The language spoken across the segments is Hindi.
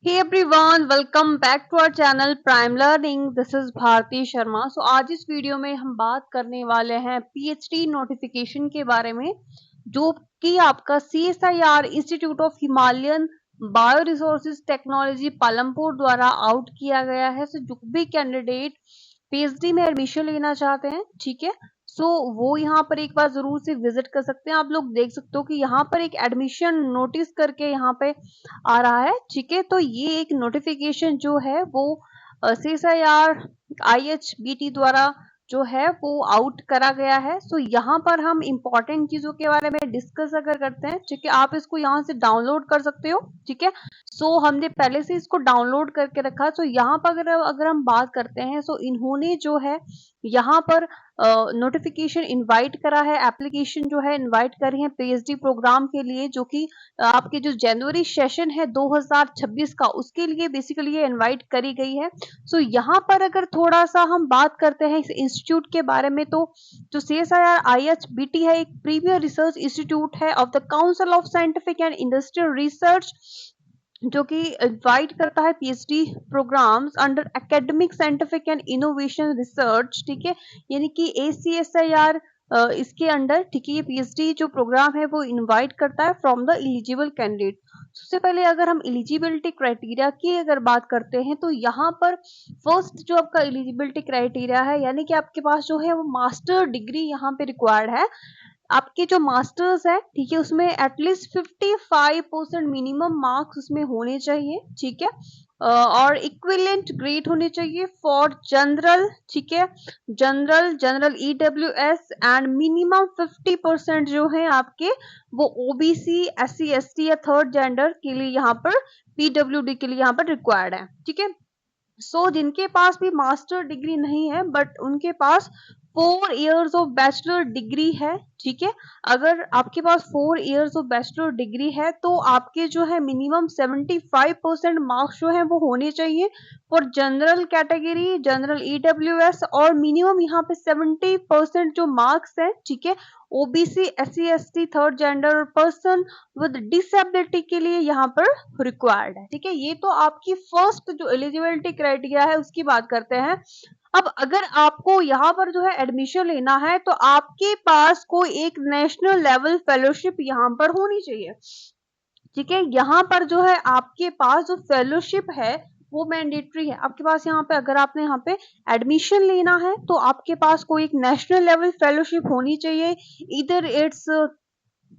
Hey everyone, welcome back to our channel prime learning. This is Bharti Sharma. आज इस वीडियो में हम बात करने वाले हैं पीएचडी नोटिफिकेशन के बारे में, जो कि आपका CSIR institute of Himalayan bio resources technology Palampur द्वारा आउट किया गया है। जो भी कैंडिडेट पीएचडी में एडमिशन लेना चाहते हैं, ठीक है, वो यहाँ पर एक बार जरूर से विजिट कर सकते हैं। आप लोग देख सकते हो कि यहाँ पर एक एडमिशन नोटिस करके यहाँ पे आ रहा है, ठीक है। तो ये एक नोटिफिकेशन जो है वो CSIR IHBT द्वारा जो है वो आउट करा गया है। यहाँ पर हम इंपॉर्टेंट चीजों के बारे में डिस्कस अगर करते हैं, ठीक है, आप इसको यहाँ से डाउनलोड कर सकते हो, ठीक है। हमने पहले से इसको डाउनलोड करके रखा। यहाँ पर अगर हम बात करते हैं, इन्होंने जो है यहाँ पर नोटिफिकेशन इनवाइट करा है, एप्लीकेशन जो है इनवाइट करी है पीएचडी प्रोग्राम के लिए, जो कि आपके जो जनवरी सेशन है 2026 का, उसके लिए बेसिकली ये इनवाइट करी गई है। यहाँ पर अगर थोड़ा सा हम बात करते हैं इस इंस्टीट्यूट के बारे में, तो जो CSIR IHBT है, एक प्रीमियर रिसर्च इंस्टीट्यूट है of the council of scientific and industrial research, जो कि इनवाइट करता है PhD programs under academic scientific and innovation research, ठीक है, यानी कि ACSIR इसके अंडर, ठीक है, ये पीएचडी जो प्रोग्राम है वो इनवाइट करता है फ्रॉम द एलिजिबल कैंडिडेट। सबसे पहले अगर हम एलिजिबिलिटी क्राइटेरिया की अगर बात करते हैं, तो यहाँ पर फर्स्ट जो आपका एलिजिबिलिटी क्राइटेरिया है, यानी कि आपके पास जो है वो मास्टर डिग्री यहाँ पे रिक्वायर्ड है। आपके जो मास्टर्स है, ठीक है, उसमें एटलीस्ट 55% मिनिमम मार्क्स उसमें होने चाहिए, ठीक है, और इक्विवेलेंट ग्रेड होने चाहिए फॉर जनरल, ठीक है, जनरल EWS एंड मिनिमम 50% जो है आपके वो OBC SC ST या थर्ड जेंडर के लिए यहाँ पर PWD के लिए यहाँ पर रिक्वायर्ड है, ठीक है। जिनके पास भी मास्टर डिग्री नहीं है बट उनके पास 4 इयर्स ऑफ बैचलर डिग्री है, ठीक है, अगर आपके पास 4 इयर्स ऑफ बैचलर डिग्री है तो आपके जो है मिनिमम 75% मार्क्स जो है वो होने चाहिए for general category, general EWS, और मिनिमम यहाँ पे 70% जो मार्क्स है, ठीक है, OBC SC ST third gender person with disability के लिए यहाँ पर रिक्वायर्ड है, ठीक है। ये तो आपकी फर्स्ट जो एलिजिबिलिटी क्राइटेरिया है उसकी बात करते हैं। अब अगर आपको यहाँ पर जो है एडमिशन लेना है, तो आपके पास कोई एक नेशनल लेवल फेलोशिप यहाँ पर होनी चाहिए, ठीक है। यहाँ पर जो है आपके पास जो फेलोशिप है वो मैंडेटरी है आपके पास। यहाँ पे अगर आपने यहाँ पे एडमिशन लेना है तो आपके पास कोई एक नेशनल लेवल फेलोशिप होनी चाहिए, इधर इट्स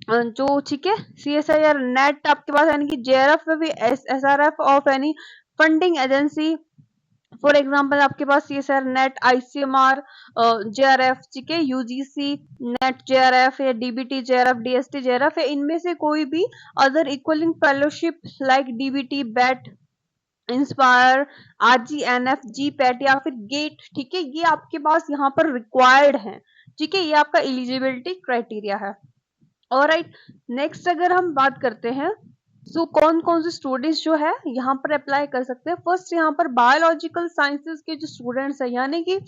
जो, ठीक है, CSIR नेट आपके पास, यानी कि JRF में भी SRF of any funding agency, for example आपके पास CSIR नेट, ICMR JRF, ठीक है, UGC नेट JRF या DBT JRF DST JRF, या इनमें से कोई भी other equalling fellowship like DBT BET inspire RGNF GPAT या फिर गेट, ठीक है, ये आपके पास यहाँ पर रिक्वायर्ड है, ठीक है, ये आपका एलिजिबिलिटी क्राइटेरिया है। ऑलराइट, नेक्स्ट अगर हम बात करते हैं, कौन कौन से स्टूडेंट्स जो है यहाँ पर अप्लाई कर सकते हैं। फर्स्ट यहाँ पर बायोलॉजिकल साइंसेस के जो स्टूडेंट्स है, यानी कि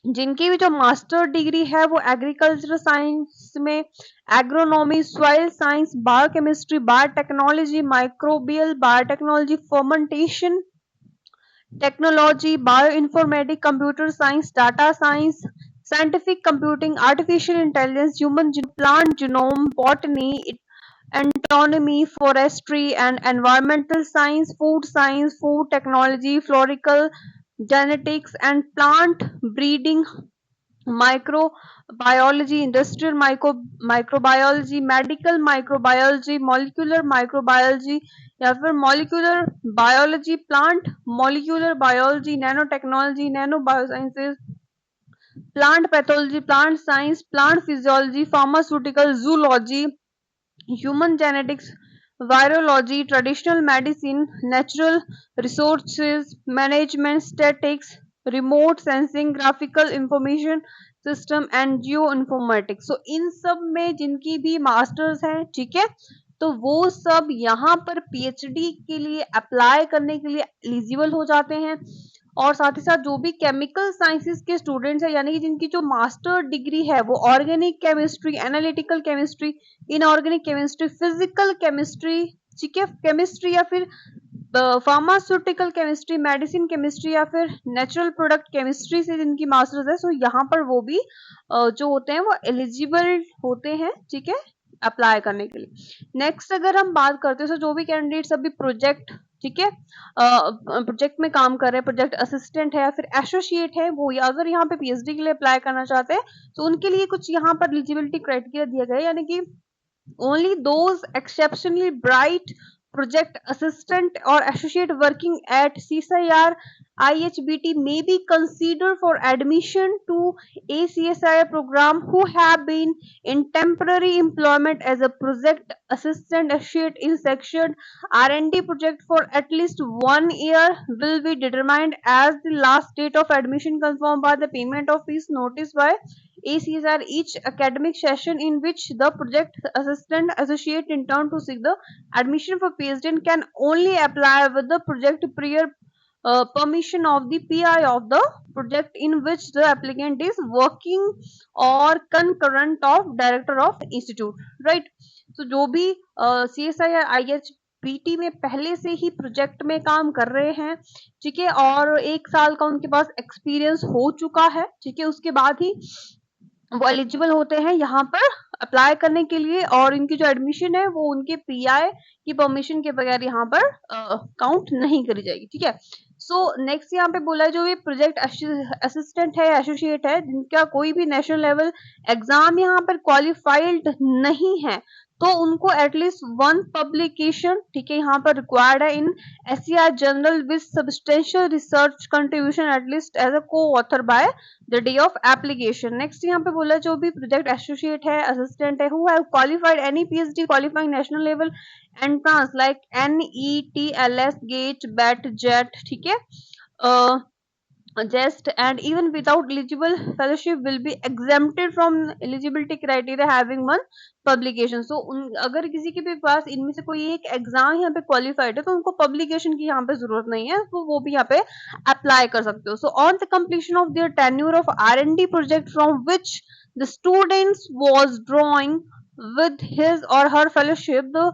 जिनकी भी जो मास्टर डिग्री है वो एग्रीकल्चर साइंस में, agronomy, soil science, biochemistry, biotechnology, microbial biotechnology, fermentation technology, bio informatic, computer science, data science, scientific computing, artificial intelligence, human plant genome, botany, entomology, forestry and environmental science, food technology, floral genetics and plant breeding, microbiology, industrial microbiology, medical microbiology, molecular microbiology या फिर molecular biology, plant molecular biology, nano technology, nano biosciences, plant pathology, plant science, plant physiology, pharmaceutical, zoology, human genetics, virology, traditional medicine, natural resources management, statics, remote sensing, graphical information system and geo informatics. इन सब में जिनकी भी मास्टर्स हैं, ठीक है, तो वो सब यहाँ पर पीएचडी के लिए अप्लाई करने के लिए एलिजिबल हो जाते हैं। और साथ ही साथ जो भी केमिकल साइंसेस के स्टूडेंट्स हैं, यानी कि जिनकी जो मास्टर डिग्री है वो organic chemistry, analytical chemistry, inorganic chemistry, physical chemistry, ठीक है, केमिस्ट्री या फिर फार्मास्यूटिकल केमिस्ट्री, मेडिसिन केमिस्ट्री या फिर नेचुरल प्रोडक्ट केमिस्ट्री से जिनकी मास्टर्स है, सो यहाँ पर वो भी जो होते हैं वो एलिजिबल होते हैं, ठीक है, अप्लाई करने के लिए। नेक्स्ट अगर हम बात करते हैं, सो जो भी कैंडिडेट्स अभी प्रोजेक्ट, ठीक है, प्रोजेक्ट में काम कर रहे हैं, प्रोजेक्ट असिस्टेंट है या फिर एसोसिएट है, वो या अगर यहाँ पे पीएचडी के लिए अप्लाई करना चाहते हैं तो उनके लिए कुछ यहाँ पर एलिजिबिलिटी क्राइटेरिया दिया गया है, यानी कि only those exceptionally bright project assistant or associate working at CSIR IHBT may be considered for admission to ACSIR program who have been in temporary employment as a project assistant associate in section R&D project for at least 1 year will be determined as the last date of admission confirmed by the payment of fees notice by ACSR each academic session in which the project assistant associate intern to seek the admission for PhD and can only apply with the project prior permission of the PI of the project in which the applicant is working or concurrent of director of institute, right? So जो भी CSI या IHBT में पहले से ही प्रोजेक्ट में काम कर रहे हैं, ठीक है, और 1 साल का उनके पास एक्सपीरियंस हो चुका है, ठीक है, उसके बाद ही वो एलिजिबल होते हैं यहाँ पर अप्लाई करने के लिए, और इनकी जो एडमिशन है वो उनके पीआई की परमिशन के बगैर यहाँ पर काउंट नहीं करी जाएगी, ठीक है। सो नेक्स्ट यहाँ पे बोला है जो भी प्रोजेक्ट असिस्टेंट है, एसोसिएट है, जिनका कोई भी नेशनल लेवल एग्जाम यहाँ पर क्वालिफाइड नहीं है, तो उनको एटलीस्ट 1 पब्लिकेशन, ठीक है, यहाँ पर रिक्वायर्ड है in SCI journal with substantial research contribution at least as a co author by the day of application. Next यहाँ पे बोला जो भी प्रोजेक्ट एसोसिएट है, असिस्टेंट है, who have qualified any PhD qualifying national level entrance like NET LS GATE BET JET, ठीक है, just and even without eligible fellowship will be exempted from eligibility criteria having one publication। so अगर किसी के भी पास इनमें से कोई एक एग्जाम यहाँ पे क्वालिफाइड है तो उनको पब्लिकेशन की यहाँ पे जरूरत नहीं है, तो वो भी यहाँ पे अप्लाई कर सकते हो। So on the completion of their tenure of R&D project from which the students was drawing with his or her fellowship, the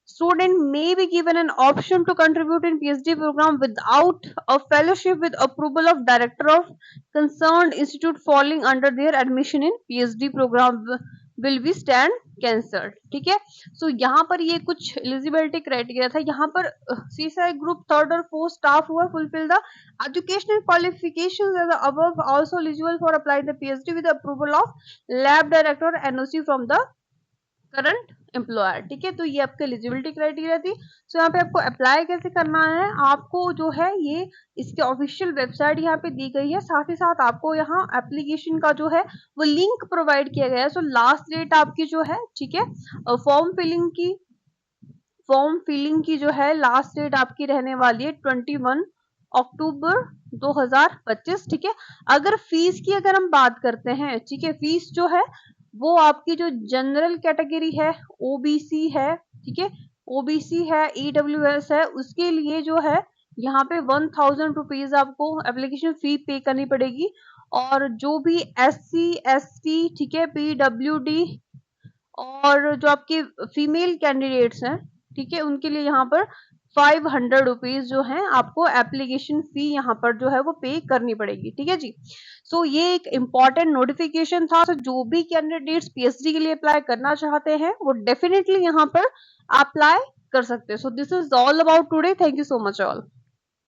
student may be given an option to contribute in PhD program without a fellowship with approval of director of concerned institute falling under their admission in PhD program will be stand cancelled, ठीक है। सो यहाँ पर ये कुछ एलिजिबिलिटी क्राइटेरिया था, यहाँ पर CSI ग्रुप 3rd और 4th स्टाफ हुआ fulfill the educational qualifications as above also eligible for apply the PhD with the approval of lab director NOC from the current employer, ठीक है। तो ये आपके एलिजिबिलिटी क्राइटेरिया थी। सो यहाँ पे आपको अप्लाई कैसे करना है, आपको जो है ये इसके ऑफिशियल वेबसाइट यहाँ पे दी गई है, साथ ही साथ आपको यहाँ एप्लीकेशन का जो है वो लिंक प्रोवाइड किया गया है। सो लास्ट डेट आपकी जो है, ठीक है, फॉर्म फिलिंग की जो है लास्ट डेट आपकी रहने वाली है 21 अक्टूबर 2025, ठीक है। अगर फीस की अगर हम बात करते हैं, ठीक है, फीस जो है वो आपकी जो जनरल कैटेगरी है, OBC है, ठीक है, OBC है, EWS है, उसके लिए जो है यहाँ पे 1000 रुपीज आपको एप्लीकेशन फी पे करनी पड़ेगी, और जो भी SC ST, ठीक है, PWD और जो आपके फीमेल कैंडिडेट्स हैं, ठीक है, उनके लिए यहाँ पर 500 रुपीज जो है आपको एप्लीकेशन फी यहाँ पर जो है वो पे करनी पड़ेगी, ठीक है जी। सो ये एक इम्पॉर्टेंट नोटिफिकेशन था। तो जो भी कैंडिडेट्स PhD के लिए अप्लाई करना चाहते हैं वो डेफिनेटली यहाँ पर अप्लाई कर सकते हैं। So this is all about today. Thank you so much all.